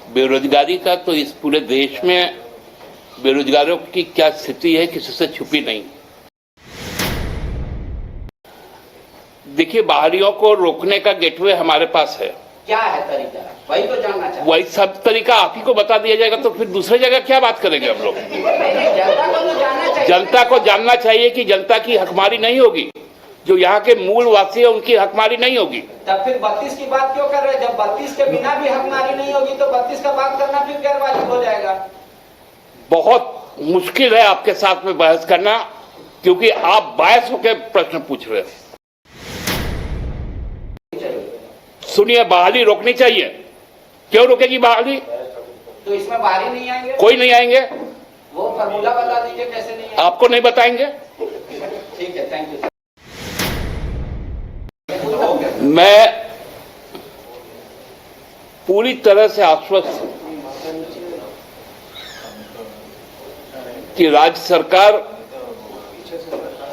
बेरोजगारी का तो इस पूरे देश में बेरोजगारों की क्या स्थिति है किसी से छुपी नहीं। देखिए, बाहरियों को रोकने का गेटवे हमारे पास है। क्या है तरीका, वही तो जानना चाहते हैं। वही सब तरीका आप ही को बता दिया जाएगा तो फिर दूसरे जगह क्या बात करेंगे हम लोग। जनता को जानना चाहिए कि जनता की हकमारी नहीं होगी, जो यहाँ के मूल वासी है उनकी हकमारी नहीं होगी। तब फिर 32 की बात क्यों कर रहे हैं? जब 32 के बिना भी हकमारी नहीं होगी तो 32 का बात करना फिर गैर वाजिब हो जाएगा। बहुत मुश्किल है आपके साथ में बहस करना, क्योंकि आप बायस होकर प्रश्न पूछ रहे हैं। सुनिए, बहाली रोकनी चाहिए। क्यों रोकेगी बहाली? तो इसमें बाहरी नहीं आएंगे, कोई नहीं आएंगे। वो फॉर्मूला बता दीजिए कैसे नहीं आएंगे। आपको नहीं बताएंगे। ठीक है, थैंक यू। मैं पूरी तरह से आश्वस्त हूं कि राज्य सरकार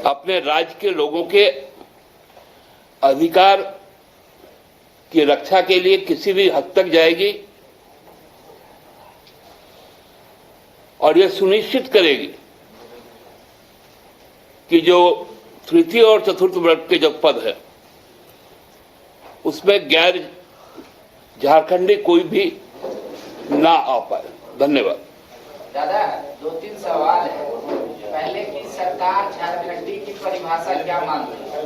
अपने राज्य के लोगों के अधिकार की रक्षा के लिए किसी भी हद तक जाएगी और यह सुनिश्चित करेगी कि जो तृतीय और चतुर्थ वर्ग के जो पद है उसमें गैर झारखंडी कोई भी ना आ पाए। धन्यवाद। दादा, 2-3 सवाल है। पहले की सरकार झारखंडी की परिभाषा क्या मानती है?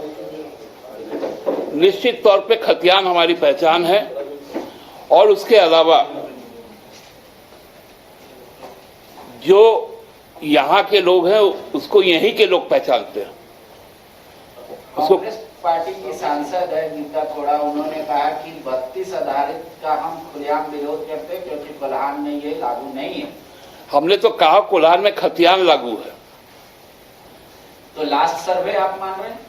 निश्चित तौर पे खतियान हमारी पहचान है और उसके अलावा जो यहाँ के लोग हैं उसको यहीं के लोग पहचानते हैं। कांग्रेस पार्टी की सांसद है गीता कोड़ा, उन्होंने कहा कि 32 आधारित का हम खुलेआम विरोध करते हैं क्योंकि कोल्हान में ये लागू नहीं है। हमने तो कहा कोल्हान में खतियान लागू है। तो लास्ट सर्वे आप मान रहे हैं?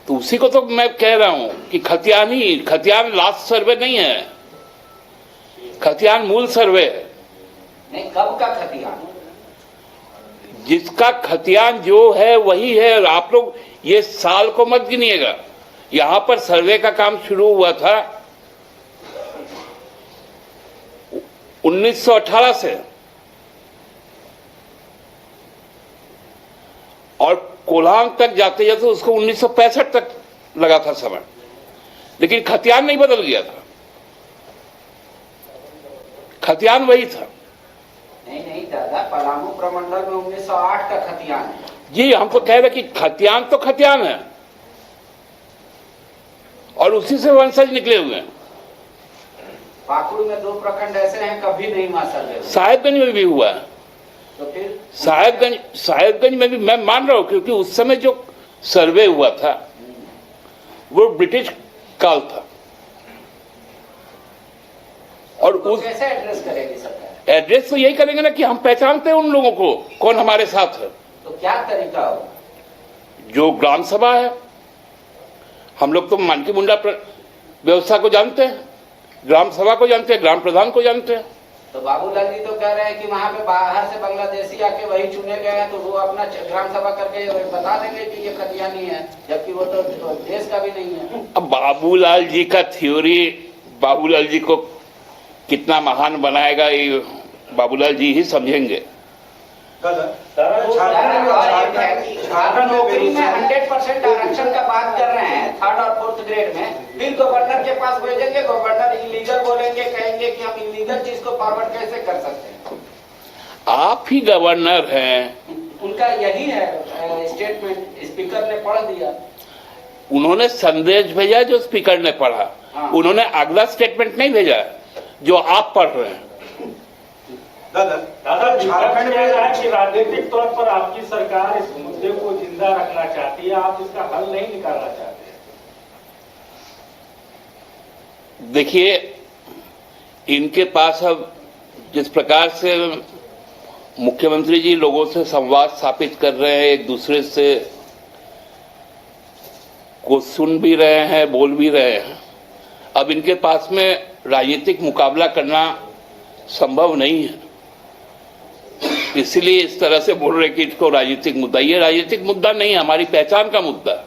तो उसी को तो मैं कह रहा हूं कि खतियान लास्ट सर्वे नहीं है, खतियान मूल सर्वे है। नहीं, कब का खतियान? जिसका खतियान जो है वही है। आप लोग ये साल को मत गिनिएगा। यहां पर सर्वे का काम शुरू हुआ था 1918 से और कोल्हान तक जाते जाते उसको 1965 तक लगा था समय, लेकिन खतियान नहीं बदल गया था। खतियान वही था। नहीं दादा, पलामू प्रमंडल में 1908 का खतियान है। जी, हम तो कह रहे कि खतियान तो खतियान है और उसी से वंशज निकले हुए हैं। पाकुड़ में 2 प्रखंड ऐसे हैं कभी नहीं हुआ सर्वे। साहेबगंज में भी हुआ है। तो फिर साहेबगंज में भी मैं मान रहा हूं, क्योंकि उस समय जो सर्वे हुआ था वो ब्रिटिश काल था। और तो उस कैसे एड्रेस करेगी सरकार? एड्रेस तो यही करेंगे ना कि हम पहचानते हैं उन लोगों को, कौन हमारे साथ है। तो क्या तरीका होगा? जो ग्राम सभा है, हम लोग तो मानकी मुंडा व्यवस्था को जानते हैं, ग्राम सभा को जानते हैं, ग्राम प्रधान को जानते हैं। तो बाबूलाल जी तो कह रहे हैं कि वहां पे बाहर से बांग्लादेशी आके वही चुने गए हैं, तो वो अपना ग्राम सभा करके बता देंगे कि ये खतियानी है, जबकि वो तो देश का भी नहीं है। अब बाबूलाल जी का थ्योरी बाबूलाल जी को कितना महान बनाएगा ये बाबूलाल जी ही समझेंगे। नौकरी में 100% आरक्षण का बात कर रहे हैं 3rd और 4th ग्रेड में, फिर गवर्नर के पास भेजेंगे, गवर्नर इलीगल बोलेंगे, कहेंगे कि हम इलीगल चीज को फॉरवर्ड कैसे कर सकते हैं। आप ही गवर्नर हैं। उनका यही है स्टेटमेंट, स्पीकर ने पढ़ दिया। उन्होंने संदेश भेजा जो स्पीकर ने पढ़ा। हाँ। उन्होंने अगला स्टेटमेंट नहीं भेजा जो आप पढ़ रहे हैं। दादा, झारखंड में राजनीतिक तौर पर आपकी सरकार इस मुद्दे को जिंदा रखना चाहती है, आप इसका हल नहीं निकालना चाहते। देखिए, इनके पास अब जिस प्रकार से मुख्यमंत्री जी लोगों से संवाद स्थापित कर रहे हैं, एक दूसरे से को सुन भी रहे हैं, बोल भी रहे हैं, अब इनके पास में राजनीतिक मुकाबला करना संभव नहीं है। इसलिए इस तरह से बोल रहे कि इसको राजनीतिक मुद्दा, ये राजनीतिक मुद्दा नहीं है, हमारी पहचान का मुद्दा है।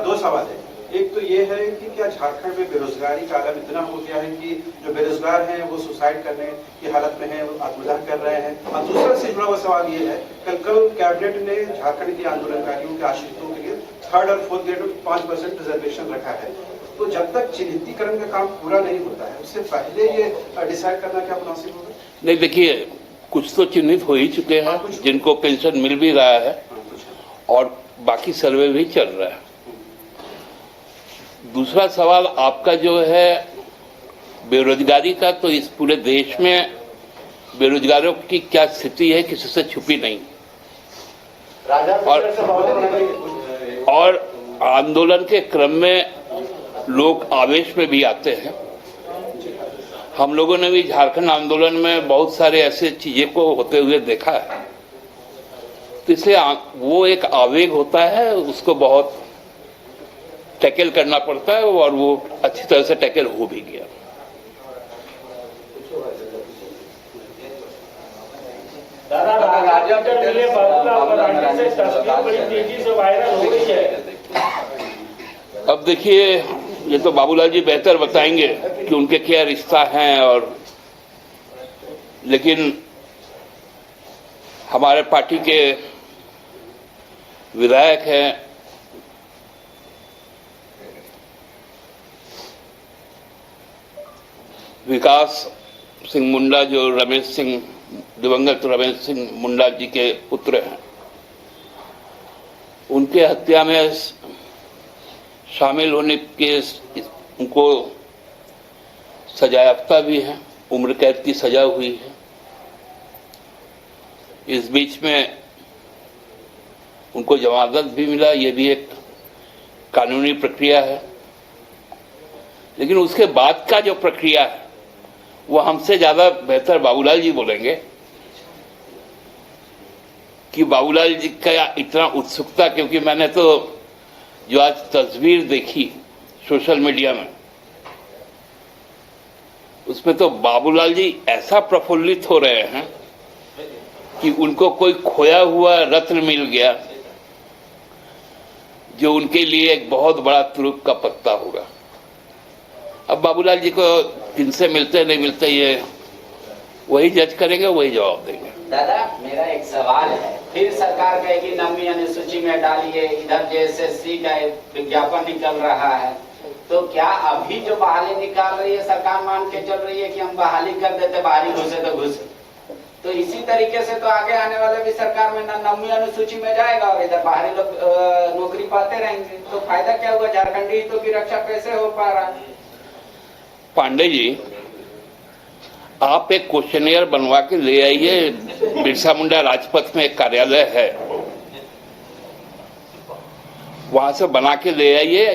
2 सवाल है। एक तो ये है कि क्या झारखंड में बेरोजगारी का आलम इतना हो गया है कि जो बेरोजगार हैं वो सुसाइड करने की हालत में हैं, वो आत्मदाह कर रहे हैं। और दूसरा से जुड़ा हुआ सवाल ये है, कल कैबिनेट ने झारखंड के आंदोलनकारियों के आश्रितों के लिए 3rd और 4th ग्रेड में 5% रिजर्वेशन रखा है। तो जब तक चिन्हितीकरण का काम पूरा नहीं होता है, उससे पहले ये डिसाइड करना क्या मुनासिब होगा? नहीं, देखिए, कुछ तो चिन्हित हो ही चुके हैं जिनको पेंशन मिल भी रहा है और बाकी सर्वे भी चल रहा है। दूसरा सवाल आपका जो है बेरोजगारी का, तो इस पूरे देश में बेरोजगारों की क्या स्थिति है किसी से छुपी नहीं। और आंदोलन के क्रम में लोग आवेश में भी आते हैं। हम लोगों ने भी झारखंड आंदोलन में बहुत सारे ऐसे चीजें को होते हुए देखा है, तो इसलिए वो एक आवेग होता है, उसको बहुत टैकल करना पड़ता है और वो अच्छी तरह से टैकल हो भी गया। दादा, राजनीतिक लिए बाबूलाल से तस्वीर बड़ी तेजी से वायरल हो रही है। अब देखिए, ये तो बाबूलाल जी बेहतर बताएंगे कि उनके क्या रिश्ता हैं, और लेकिन हमारे पार्टी के विधायक हैं विकास सिंह मुंडा, जो दिवंगत रमेश सिंह मुंडा जी के पुत्र हैं, उनके हत्या में शामिल होने के उनको सजायाफ्ता भी है, उम्र कैद की सजा हुई है। इस बीच में उनको जमानत भी मिला, ये भी एक कानूनी प्रक्रिया है। लेकिन उसके बाद का जो प्रक्रिया है वो हमसे ज्यादा बेहतर बाबूलाल जी बोलेंगे कि बाबूलाल जी का इतना उत्सुकता, क्योंकि मैंने तो जो आज तस्वीर देखी सोशल मीडिया में, उसमें तो बाबूलाल जी ऐसा प्रफुल्लित हो रहे हैं कि उनको कोई खोया हुआ रत्न मिल गया जो उनके लिए एक बहुत बड़ा तुरुप का पत्ता होगा। अब बाबूलाल जी को किनसे मिलते नहीं मिलते, ये वही जज करेंगे, वही जवाब देंगे। दादा, मेरा एक सवाल है, फिर सरकार कहेगी नवी अनुसूची में डालिए, इधर JSSC का विज्ञापन निकल रहा है, तो क्या अभी जो बहाली निकाल रही है सरकार मान के चल रही है कि हम बहाली कर देते, बाहरी घुसे तो घुसे, तो इसी तरीके से तो आगे आने वाले भी सरकार में नवी अनुसूची में जाएगा और इधर बाहरी लोग नौकरी पाते रहेंगे, तो फायदा क्या हुआ? झारखंडी हितों की रक्षा कैसे हो पा रहा है? पांडे जी, आप एक क्वेश्चनियर बनवा के ले आइए, बिरसा मुंडा राजपथ में एक कार्यालय है, वहां से बना के ले आइए।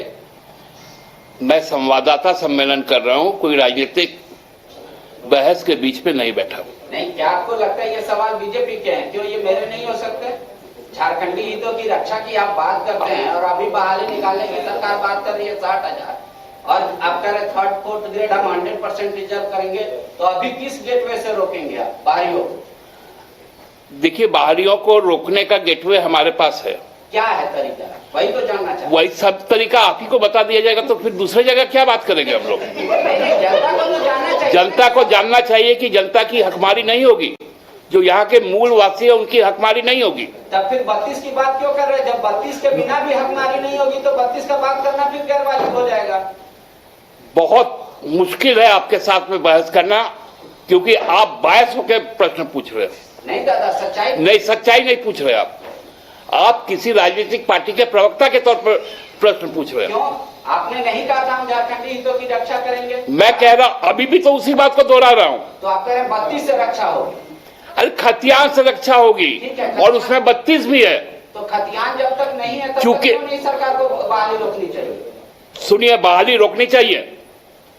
मैं संवाददाता सम्मेलन कर रहा हूं, कोई राजनीतिक बहस के बीच में नहीं बैठा हूं। नहीं, क्या आपको लगता है ये सवाल बीजेपी के हैं, क्यों ये मेरे नहीं हो सकते? झारखंडी हितों की रक्षा की आप बात करते हैं और अभी बहाली निकालने की सरकार बात कर रही है 60,000, और आप कह रहे 3rd 4th ग्रेड हम 100% रिजर्व करेंगे, तो अभी किस गेटवे से रोकेंगे आप बाहरियों को? देखिए, बाहरियों को रोकने का गेटवे हमारे पास है। क्या है तरीका? वही तो जानना चाहते हैं। वही सब तरीका आप ही को बता दिया जाएगा, तो फिर दूसरी जगह क्या बात करेंगे हम लोग? जनता को तो जानना चाहिए। जनता को जानना चाहिए कि जनता की हकमारी नहीं होगी, जो यहाँ के मूल वासी है उनकी हकमारी नहीं होगी। तब फिर 32 की बात क्यों कर रहे हैं? जब 32 के बिना भी हकमारी नहीं होगी तो 32 का बात करना फिर गैर वाजिब हो जाएगा। बहुत मुश्किल है आपके साथ में बहस करना, क्योंकि आप बायस होकर प्रश्न पूछ रहे हो। नहीं दादा, सच्चाई नहीं, सच्चाई नहीं पूछ रहे आप किसी राजनीतिक पार्टी के प्रवक्ता के तौर पर प्रश्न पूछ रहे हो। क्यों? आपने नहीं कहा था हम झारखंडी हितों की रक्षा करेंगे? मैं कह रहा हूं, अभी भी तो उसी बात को दोहरा रहा हूं। तो आप कह रहे हैं 32 से रक्षा होगी? अरे खतियान से रक्षा होगी, और उसमें 32 भी है। तो खतियान जब तक नहीं है तब चूंकि तक नहीं सरकार को बहाली रोकनी चाहिए। सुनिए, बहाली रोकनी चाहिए।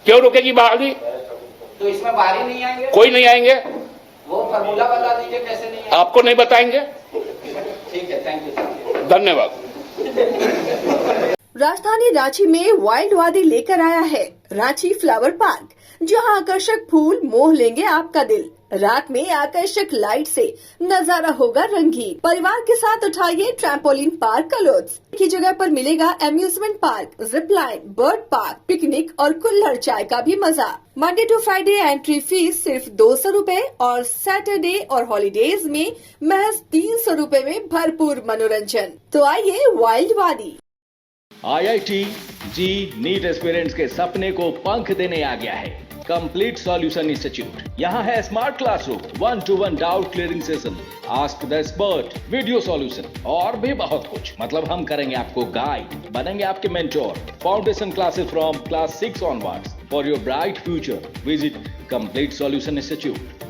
क्यों रोकेगी बहाली? तो इसमें बाहरी नहीं आएंगे? कोई नहीं आएंगे। वो फॉर्मूला बता दीजिए कैसे नहीं आएंगे? आपको नहीं बताएंगे। ठीक है, थैंक यू, धन्यवाद। राजधानी रांची में वाइल्ड वादी लेकर आया है रांची फ्लावर पार्क, जहां आकर्षक फूल मोह लेंगे आपका दिल। रात में आकर्षक लाइट से नजारा होगा रंगीन। परिवार के साथ उठाइए ट्रैम्पोलिन पार्क का लुत्फ। की जगह पर मिलेगा amusement park, zip line, bird park, picnic और कुल्हड़ चाय का भी मजा। Monday to Friday entry fees सिर्फ 200 रूपए और सैटरडे और हॉलीडेज में महज 300 रूपए में भरपूर मनोरंजन। तो आइए वाइल्ड वादी। IIT जी नीट एस्पिरेंट्स के सपने को पंख देने आ गया है कंप्लीट सॉल्यूशन इंस्टीट्यूट। यहाँ है smart classroom, 1-to-1 doubt clearing session, ask the expert, video solution और भी बहुत कुछ। मतलब हम करेंगे आपको गाइड, बनेंगे आपके mentor. Foundation classes from class 6 onwards for your bright future. Visit complete solution institute.